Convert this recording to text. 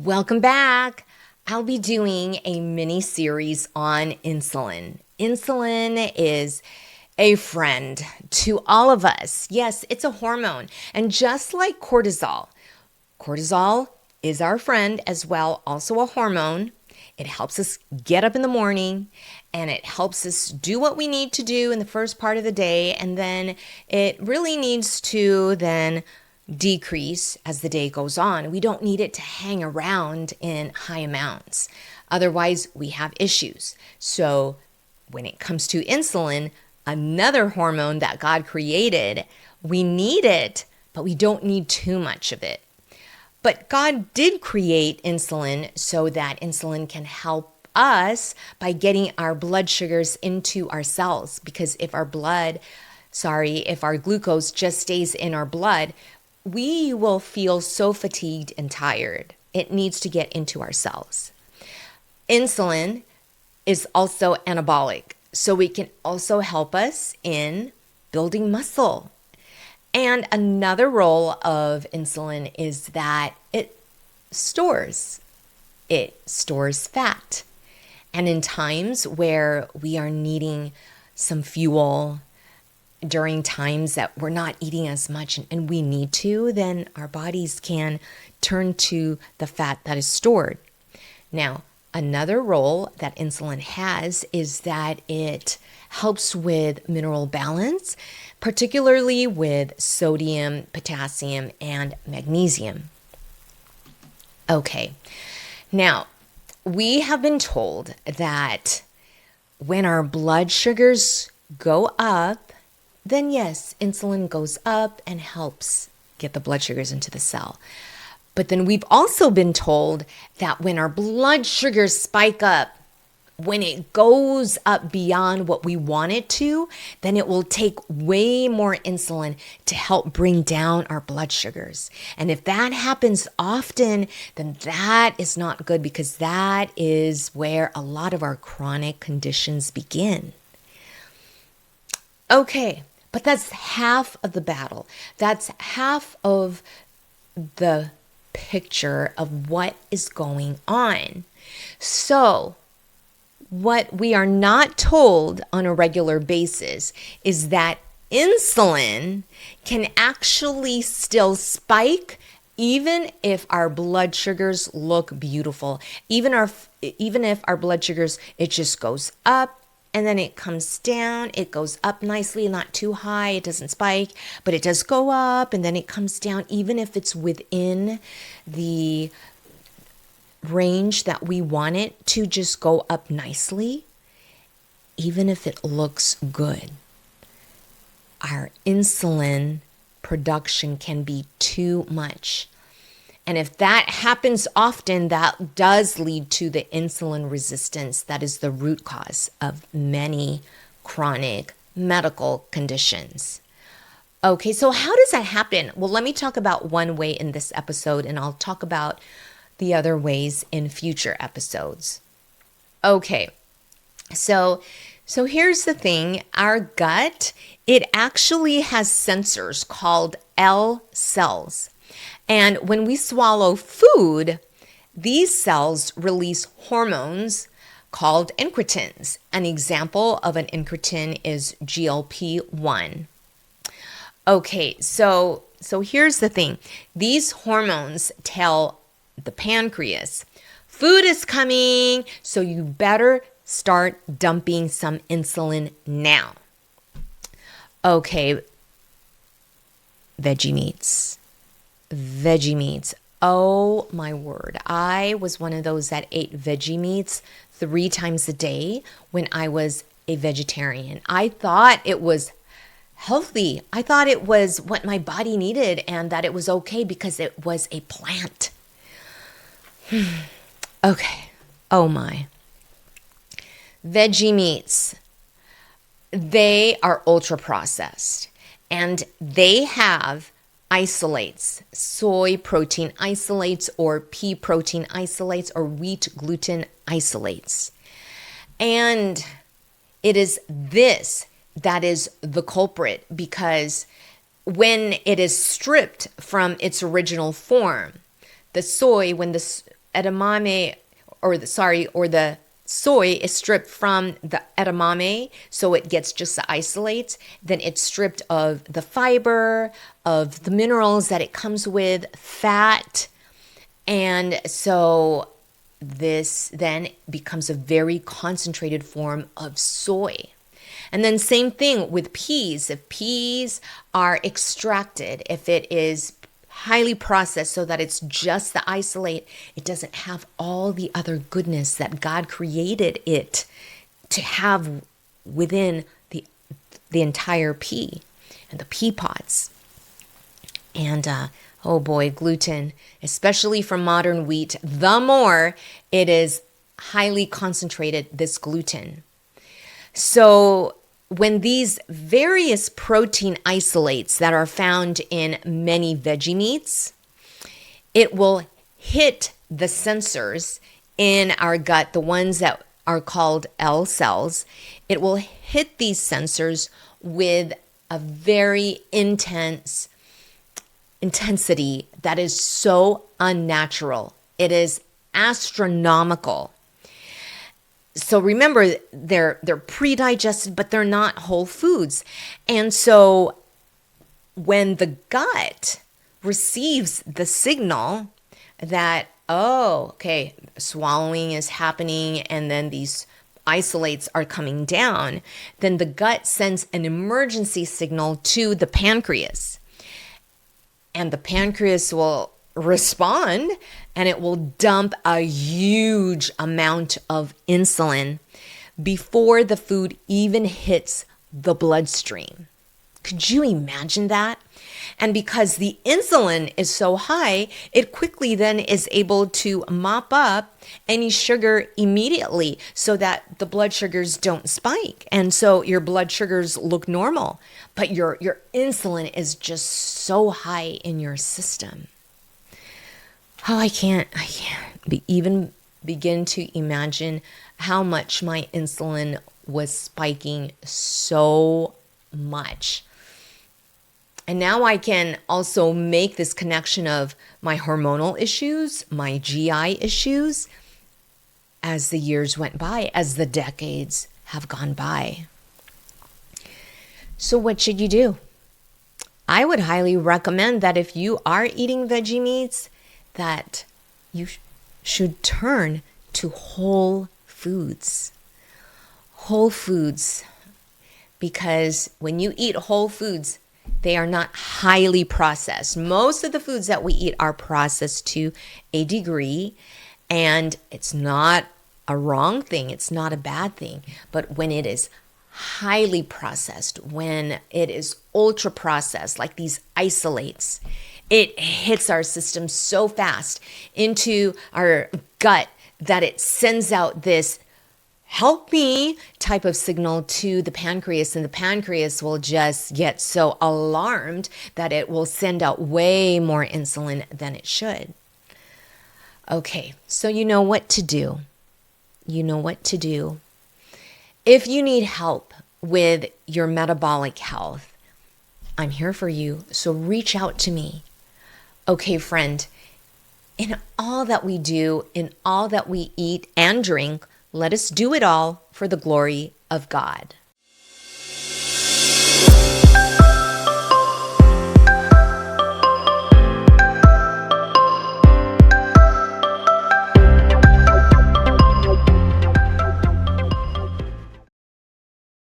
Welcome back. I'll be doing a mini series on insulin. Insulin is a friend to all of us. Yes, it's a hormone. And just like cortisol is our friend as well, also a hormone. It helps us get up in the morning and it helps us do what we need to do in the first part of the day. And then it really needs to then decrease as the day goes on. We don't need it to hang around in high amounts. Otherwise, we have issues. So when it comes to insulin, another hormone that God created, we need it, but we don't need too much of it. But God did create insulin so that insulin can help us by getting our blood sugars into our cells. Because if our glucose just stays in our blood, we will feel so fatigued and tired. It needs to get into our cells. Insulin is also anabolic, so it can also help us in building muscle. And another role of insulin is that it stores fat. And in times where we are needing some fuel, during times that we're not eating as much and we need to, then our bodies can turn to the fat that is stored. Now, another role that insulin has is that it helps with mineral balance, particularly with sodium, potassium, and magnesium. Okay, now we have been told that when our blood sugars go up, then yes, insulin goes up and helps get the blood sugars into the cell. But then we've also been told that when our blood sugars spike up, when it goes up beyond what we want it to, then it will take way more insulin to help bring down our blood sugars. And if that happens often, then that is not good, because that is where a lot of our chronic conditions begin. Okay, but that's half of the battle. That's half of the picture of what is going on. So, what we are not told on a regular basis is that insulin can actually still spike even if our blood sugars look beautiful. Even if our blood sugars, it just goes up and then it comes down. It goes up nicely, not too high. It doesn't spike, but it does go up and then it comes down, even if it's within the range that we want it to just go up nicely, even if it looks good. Our insulin production can be too much. And if that happens often, that does lead to the insulin resistance that is the root cause of many chronic medical conditions. Okay, so how does that happen? Well, let me talk about one way in this episode, and I'll talk about the other ways in future episodes. Okay, so here's the thing. Our gut, it actually has sensors called L cells. And when we swallow food, these cells release hormones called incretins. An example of an incretin is GLP-1. Okay, so here's the thing. These hormones tell the pancreas, food is coming, so you better start dumping some insulin now. Okay, veggie meats. Oh my word. I was one of those that ate veggie meats 3 times a day when I was a vegetarian. I thought it was healthy. I thought it was what my body needed and that it was okay because it was a plant. Okay. Oh my. Veggie meats. They are ultra processed and they have isolates, soy protein isolates or pea protein isolates or wheat gluten isolates. And it is this that is the culprit, because when it is stripped from its original form, the soy, when edamame, or the soy is stripped from the edamame, so it gets just the isolates. Then it's stripped of the fiber, of the minerals that it comes with, fat. And so this then becomes a very concentrated form of soy. And then same thing with peas. If peas are extracted, if it is highly processed so that it's just the isolate, it doesn't have all the other goodness that God created it to have within the entire pea and the pea pods. And oh boy, gluten, especially from modern wheat, the more it is highly concentrated, this gluten. So when these various protein isolates that are found in many veggie meats, it will hit the sensors in our gut, the ones that are called L cells. It will hit these sensors with a very intensity that is so unnatural. It is astronomical. So remember, they're pre-digested, but they're not whole foods. And so when the gut receives the signal that, oh, okay, swallowing is happening, and then these isolates are coming down, then the gut sends an emergency signal to the pancreas. And the pancreas will respond, and it will dump a huge amount of insulin before the food even hits the bloodstream. Could you imagine that? And because the insulin is so high, it quickly then is able to mop up any sugar immediately so that the blood sugars don't spike. And so your blood sugars look normal, but your insulin is just so high in your system. Oh, I can't even begin to imagine how much my insulin was spiking so much. And now I can also make this connection of my hormonal issues, my GI issues, as the years went by, as the decades have gone by. So what should you do? I would highly recommend that if you are eating veggie meats, that you should turn to whole foods. Whole foods, because when you eat whole foods, they are not highly processed. Most of the foods that we eat are processed to a degree, and it's not a wrong thing. It's not a bad thing. But when it is highly processed, when it is ultra processed, like these isolates, it hits our system so fast into our gut that it sends out this help me type of signal to the pancreas, and the pancreas will just get so alarmed that it will send out way more insulin than it should. Okay, so you know what to do. You know what to do. If you need help with your metabolic health, I'm here for you, so reach out to me. Okay, friend, in all that we do, in all that we eat and drink, let us do it all for the glory of God.